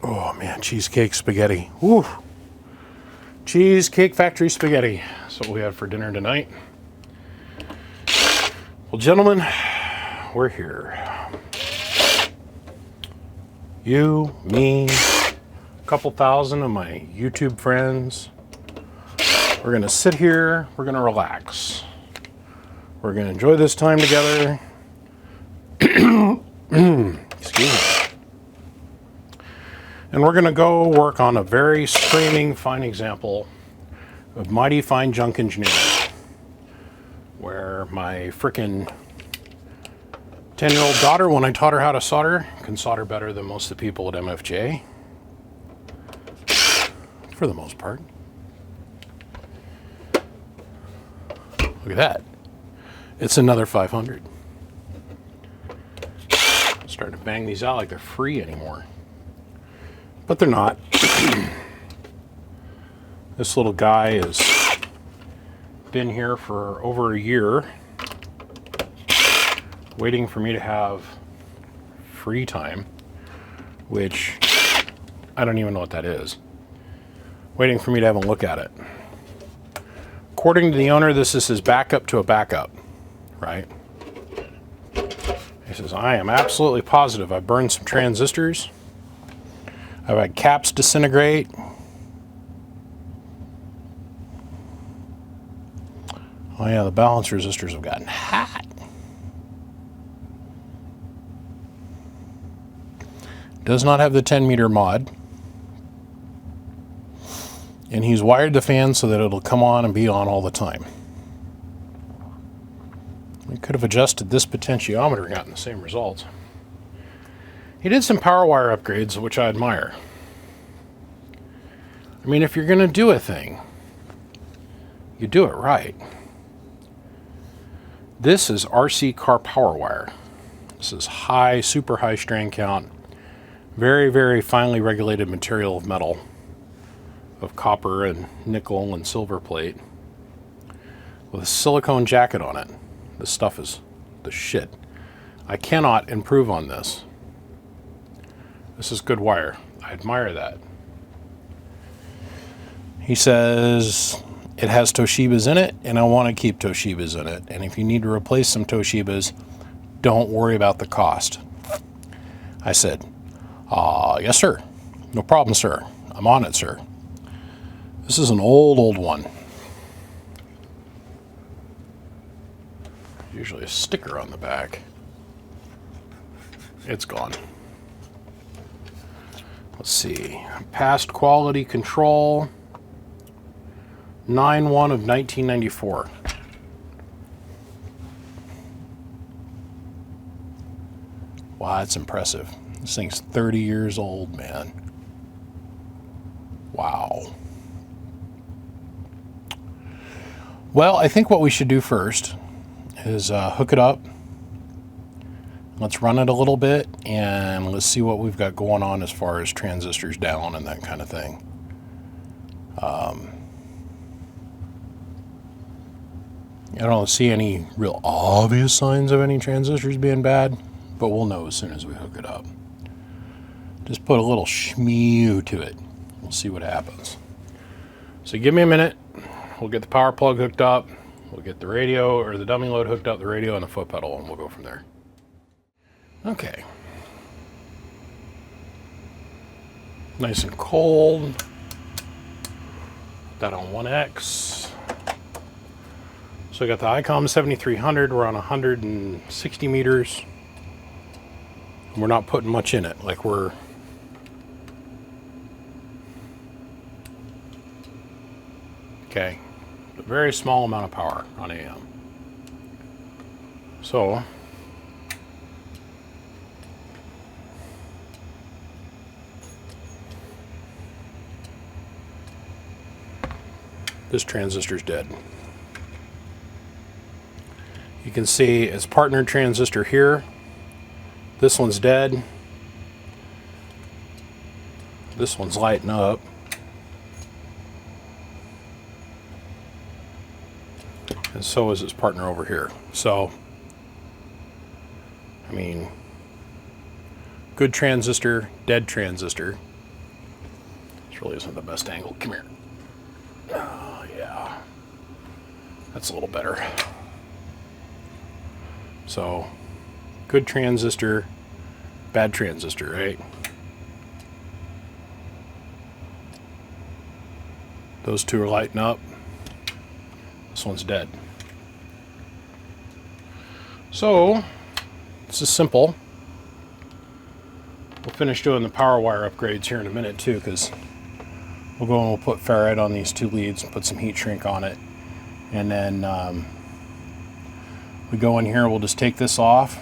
Oh man, cheesecake spaghetti. Woo! Cheesecake Factory spaghetti. That's what we had for dinner tonight. Well, gentlemen, we're here. You, me, a couple thousand of my YouTube friends. We're gonna sit here, we're gonna relax. We're gonna enjoy this time together. Excuse me. And we're gonna go work on a very screaming fine example of mighty fine junk engineering, where my frickin' 10-year-old daughter, when I taught her how to solder, can solder better than most of the people at MFJ. For the most part. Look at that. It's another 500. I'm starting to bang these out like they're free anymore. But they're not. This little guy has been here for over a year, waiting for me to have free time, which I don't even know what that is. Waiting for me to have a look at it. According to the owner, this is his backup to a backup, right? He says, I am absolutely positive I've burned some transistors. I've had caps disintegrate. Oh yeah, the balance resistors have gotten hot. Does not have the 10-meter mod. And he's wired the fan so that it'll come on and be on all the time. We could have adjusted this potentiometer and gotten the same results. He did some power wire upgrades, which I admire. I mean, if you're going to do a thing, you do it right. This is RC car power wire. This is high, super high strain count, very, very finely regulated material of metal, of copper and nickel and silver plate, with a silicone jacket on it. This stuff is the shit. I cannot improve on this. This is good wire. I admire that. He says it has Toshibas in it, and I want to keep Toshibas in it. And if you need to replace some Toshibas, don't worry about the cost. I said, yes, sir. No problem, sir. I'm on it, sir. This is an old one. Usually a sticker on the back. It's gone. Let's see. Past quality control. 9/1 of 1994. Wow, that's impressive. This thing's 30 years old, man. Wow. Well, I think what we should do first is hook it up. Let's run it a little bit, and let's see what we've got going on as far as transistors down and that kind of thing. I don't see any real obvious signs of any transistors being bad, but we'll know as soon as we hook it up. Just put a little shmew to it. We'll see what happens. So give me a minute. We'll get the power plug hooked up. We'll get the radio or the dummy load hooked up, the radio and the foot pedal, and we'll go from there. Okay. Nice and cold. Put that on 1X. So we got the ICOM 7300. We're on 160 meters. And we're not putting much in it. Like we're... Okay. A very small amount of power on AM. So... this transistor's dead. You can see its partner transistor here. This one's dead. This one's lighting up. And so is its partner over here. So, I mean, good transistor, dead transistor. This really isn't the best angle. Come here. Oh, yeah. That's a little better. So, good transistor, bad transistor, right? Those two are lighting up. This one's dead. So, this is simple. We'll finish doing the power wire upgrades here in a minute too, because we'll go and we'll put ferrite on these two leads and put some heat shrink on it. And then we go in here, we'll just take this off,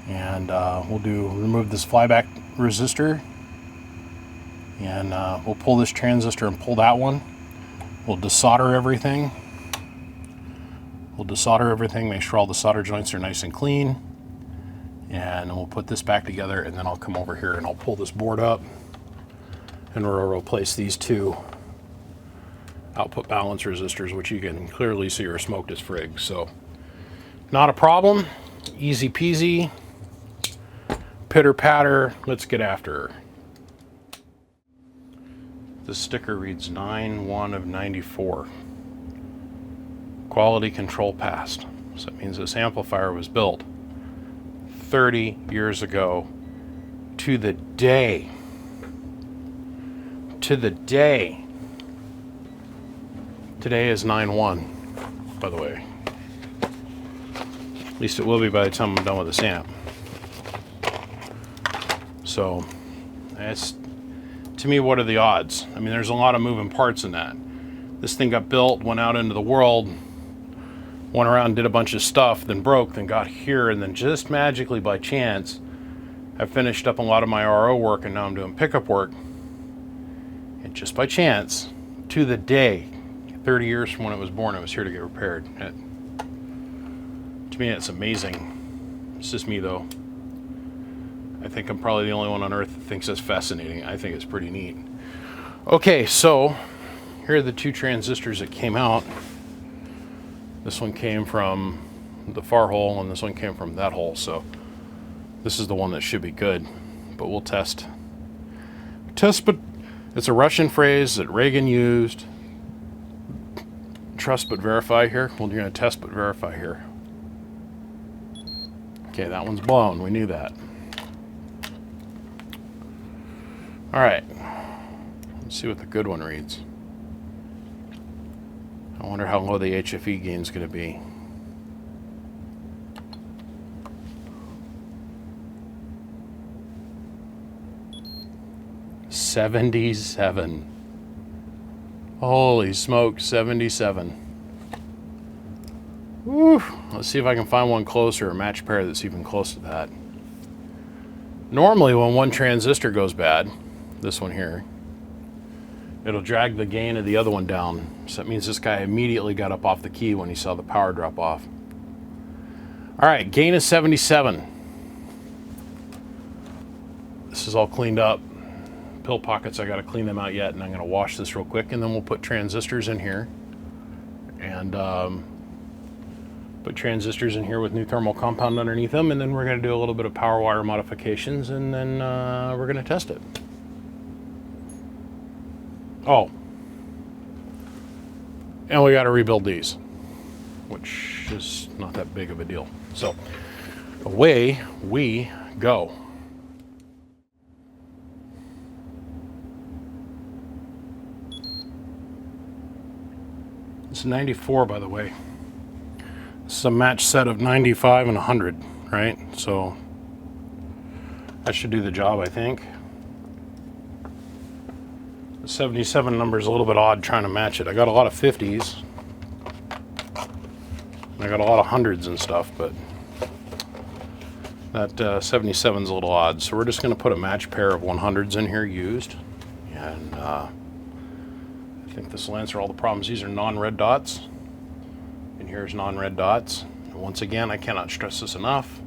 and we'll remove this flyback resistor, and we'll pull this transistor and pull that one. We'll desolder everything. Make sure all the solder joints are nice and clean, and then we'll put this back together, and then I'll come over here and I'll pull this board up, and we'll replace these two output balance resistors, which you can clearly see are smoked as frig. So not a problem, easy peasy, pitter patter, let's get after her. The sticker reads 9/1 of 94. Quality control passed. So that means this amplifier was built 30 years ago to the day. To the day. Today is 9/1, by the way. At least it will be by the time I'm done with this amp. So, that's, to me, what are the odds? I mean, there's a lot of moving parts in that. This thing got built, went out into the world, went around, did a bunch of stuff, then broke, then got here, and then just magically by chance, I finished up a lot of my RO work, and now I'm doing pickup work. And just by chance, to the day, 30 years from when it was born, it was here to get repaired. To me, it's amazing. It's just me, though. I think I'm probably the only one on earth that thinks that's fascinating. I think it's pretty neat. Okay, so here are the two transistors that came out. This one came from the far hole, and this one came from that hole. So this is the one that should be good, but we'll test. But it's a Russian phrase that Reagan used. Trust but verify here. Well, you're going to test but verify here. Okay, that one's blown. We knew that. All right. Let's see what the good one reads. I wonder how low the HFE gain is going to be. $77. Holy smoke, 77. Woo. Let's see if I can find one closer, a match pair that's even close to that. Normally when one transistor goes bad, this one here, it'll drag the gain of the other one down. So that means this guy immediately got up off the key when he saw the power drop off. All right, gain is 77. This is all cleaned up. Pill pockets, I gotta clean them out yet, and I'm gonna wash this real quick, and then we'll put transistors in here. And put transistors in here with new thermal compound underneath them, and then we're gonna do a little bit of power wire modifications, and then we're gonna test it. Oh, and we got to rebuild these, which is not that big of a deal. So away we go. It's 94, by the way. This is a match set of 95 and 100, right? So that should do the job, I think. The 77 number is a little bit odd trying to match it. I got a lot of 50s. I got a lot of hundreds and stuff, but that 77 is a little odd. So we're just going to put a match pair of 100s in here used. And I think this will answer all the problems. These are non-red dots. And here's non-red dots. And once again, I cannot stress this enough.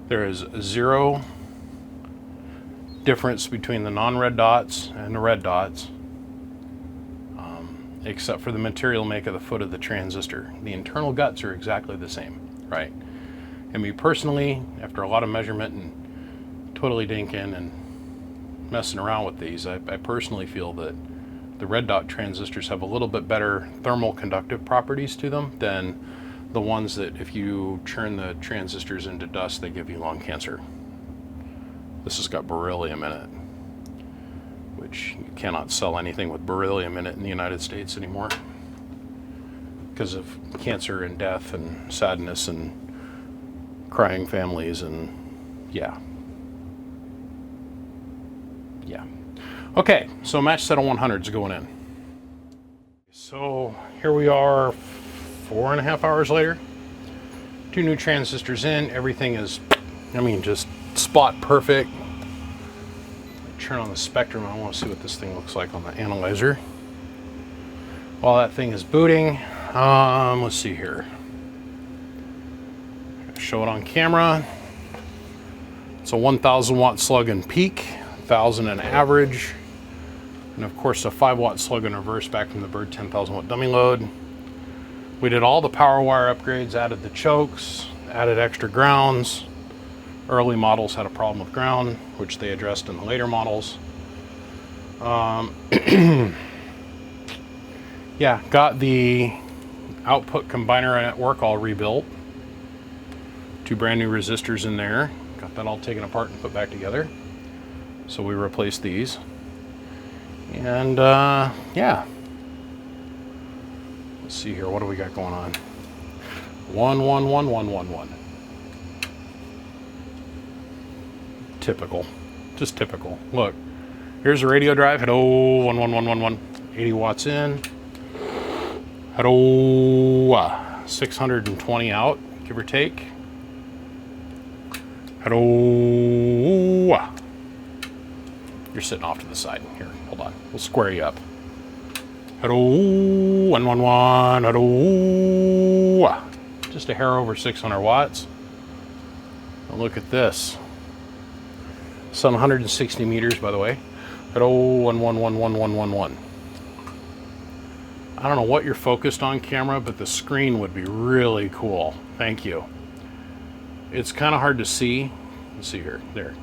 There is zero difference between the non-red dots and the red dots, except for the material make of the foot of the transistor. The internal guts are exactly the same, right? And me personally, after a lot of measurement and totally dinking and messing around with these. I personally feel that the red dot transistors have a little bit better thermal conductive properties to them than the ones that if you churn the transistors into dust, they give you lung cancer. This has got beryllium in it, which you cannot sell anything with beryllium in it in the United States anymore because of cancer and death and sadness and crying families and yeah. Okay, so match set of 100s going in. So here we are 4.5 hours later. 2 new transistors in. Everything is, I mean, just spot perfect. Turn on the spectrum. I want to see what this thing looks like on the analyzer. While that thing is booting, let's see here. Show it on camera. It's a 1,000 watt slug in peak, 1,000 in average, and of course a 5 watt slug in reverse back from the Bird 10,000 watt dummy load. We did all the power wire upgrades, added the chokes, added extra grounds. Early models had a problem with ground, which they addressed in the later models. Yeah, got the output combiner network all rebuilt. 2 brand new resistors in there. Got that all taken apart and put back together. So we replaced these. And yeah. Let's see here, what do we got going on? 1 1 1 1 1 1. Typical. Just typical. Look. Here's the radio drive. Hello, 1 1 1 1 1. 80 watts in. Hello, 620 out, give or take. Hello. You're sitting off to the side. Here, hold on. We'll square you up. Hello, 1 1 1. Hello. Just a hair over 600 watts. And look at this. It's on 160 meters, by the way. Hello, 1 1 1 1 1 1 1. I don't know what you're focused on camera, but the screen would be really cool. Thank you. It's kind of hard to see. Let's see here, there.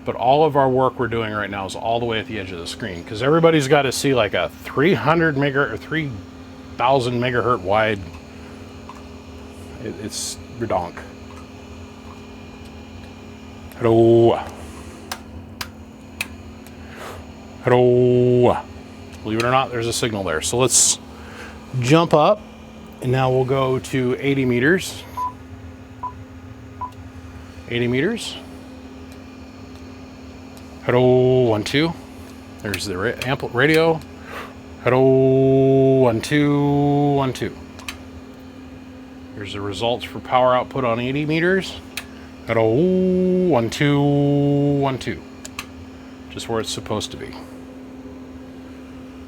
But all of our work we're doing right now is all the way at the edge of the screen because everybody's got to see like a 300 megahertz or 3,000 megahertz wide. It's redonk. Hello. Hello. Believe it or not, there's a signal there. So let's jump up, and now we'll go to 80 meters. 80 meters. Hello, 1 2. There's the radio. Hello, 1 2 1 2. Here's the results for power output on 80 meters. Hello, 1 2 1 2. Just where it's supposed to be.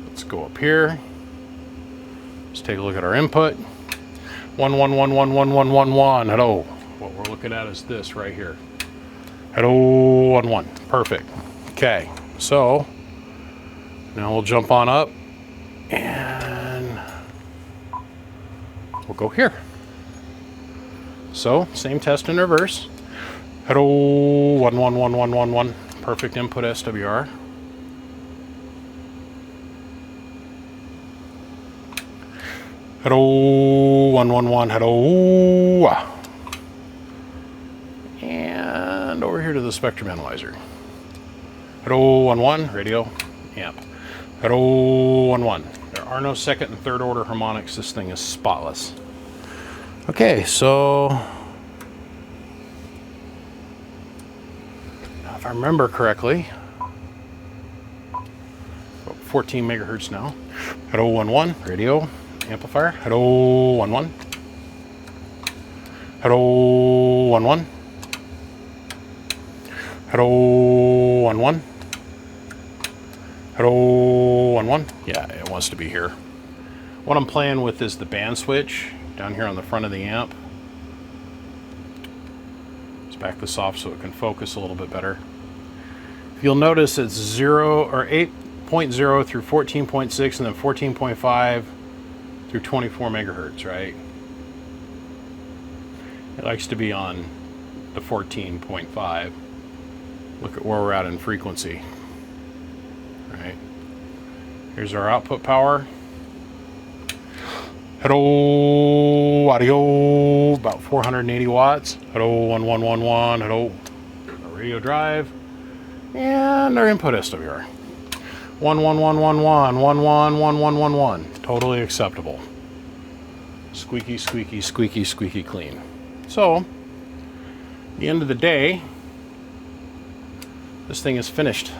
Let's go up here. Let's take a look at our input. 1 1 1 1 1 1 1 1. Hello. What we're looking at is this right here. Hello, 1 1. Perfect. Okay. So now we'll jump on up and we'll go here. So same test in reverse. Hello, 1 1 1 1 1 1. Perfect input SWR. Hello, 1 1 1. Hello. And over here to the spectrum analyzer. Hello, 1 1. Radio, amp. Hello, 1 1. There are no second and third order harmonics. This thing is spotless. Okay, so now if I remember correctly, 14 megahertz now. Hello, 1 1. Radio. Amplifier. Hello, 1 1. Hello, 1 1. Hello, 1 1. Hello, 1 1. Yeah, it wants to be here. What I'm playing with is the band switch down here on the front of the amp. Let's back this off so it can focus a little bit better. You'll notice it's 0 or 8.0 through 14.6 and then 14.5 through 24 megahertz, right? It likes to be on the 14.5. Look at where we're at in frequency. Right. Here's our output power. Hello, audio, about 480 watts. Hello, 1111, hello. Our radio drive. And our input SWR. 11111, 111111. Totally acceptable. Squeaky, squeaky, squeaky, squeaky clean. So, at the end of the day, this thing is finished.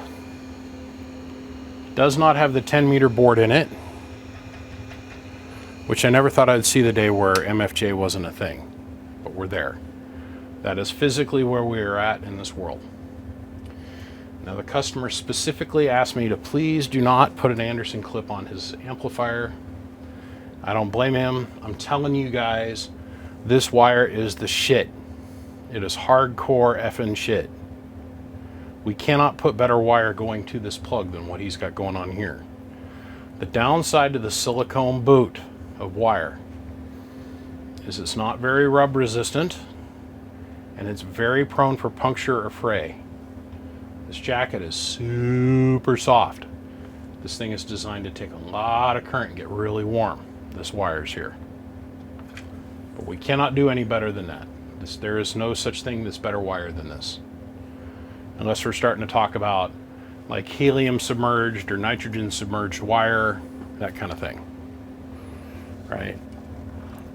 Does not have the 10-meter board in it, which I never thought I'd see the day where MFJ wasn't a thing, but we're there. That is physically where we are at in this world. Now the customer specifically asked me to please do not put an Anderson clip on his amplifier. I don't blame him. I'm telling you guys, this wire is the shit. It is hardcore effing shit. We cannot put better wire going to this plug than what he's got going on here. The downside to the silicone boot of wire is it's not very rub resistant and it's very prone for puncture or fray. This jacket is super soft. This thing is designed to take a lot of current and get really warm. This wire's here. But we cannot do any better than that. There is no such thing that's better wire than this. Unless we're starting to talk about like helium submerged or nitrogen submerged wire, that kind of thing. Right.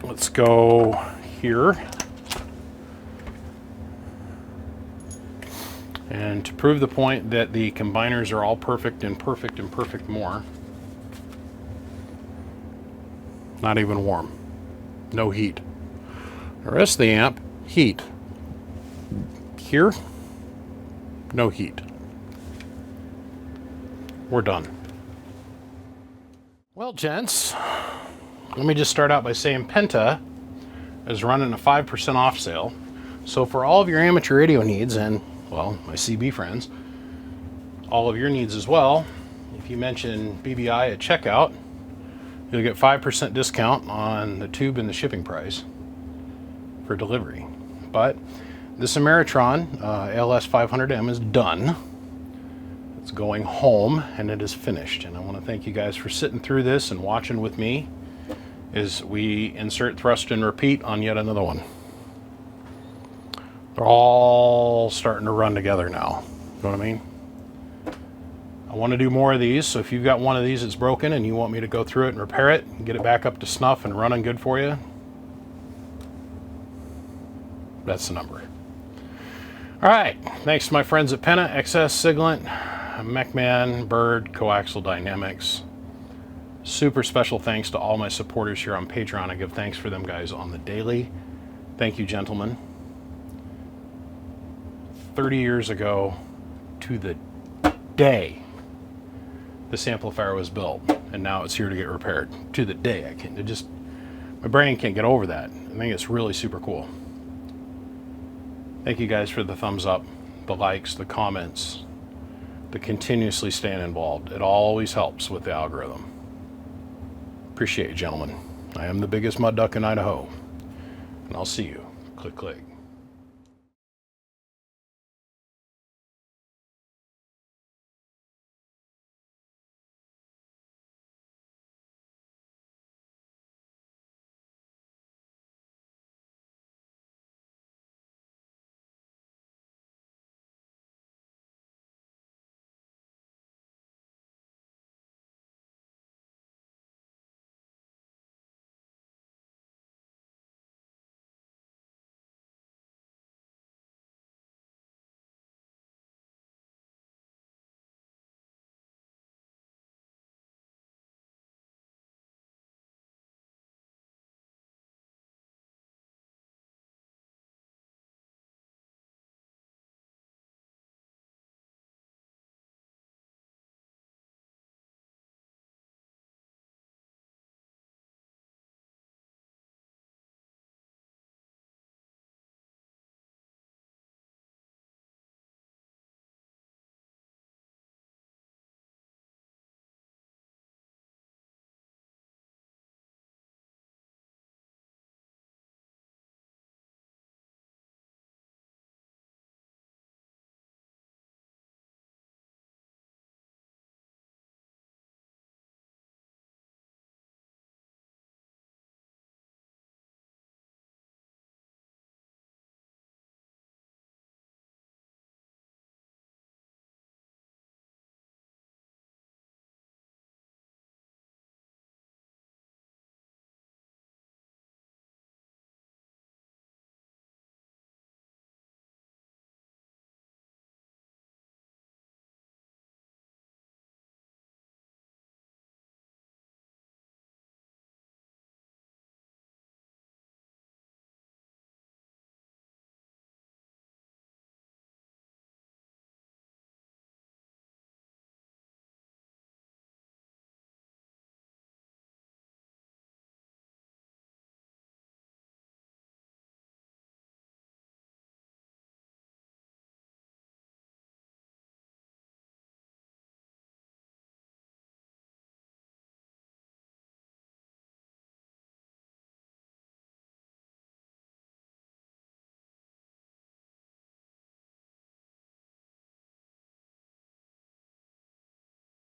Let's go here. And to prove the point that the combiners are all perfect and perfect and perfect more, not even warm, no heat. The rest of the amp, heat. Here, no heat. We're done. Well, gents, let me just start out by saying Penta is running a 5% off sale. So for all of your amateur radio needs and, well, my CB friends, all of your needs as well, if you mention BBI at checkout, you'll get 5% discount on the tube and the shipping price for delivery. But this Ameritron Als-500M is done. It's going home and it is finished. And I want to thank you guys for sitting through this and watching with me as we insert thrust and repeat on yet another one. They're all starting to run together now. You know what I mean? I want to do more of these, so if you've got one of these that's broken and you want me to go through it and repair it and get it back up to snuff and running good for you, that's the number. All right, thanks to my friends at Penta, XS, Siglant, MechMan, Bird, Coaxial Dynamics. Super special thanks to all my supporters here on Patreon. I give thanks for them guys on the daily. Thank you, gentlemen. 30 years ago to the day this amplifier was built, and now it's here to get repaired. To the day. My brain can't get over that. I think it's really super cool. Thank you guys for the thumbs up, the likes, the comments, the continuously staying involved. It always helps with the algorithm. Appreciate you, gentlemen. I am the biggest mud duck in Idaho, and I'll see you. Click, click.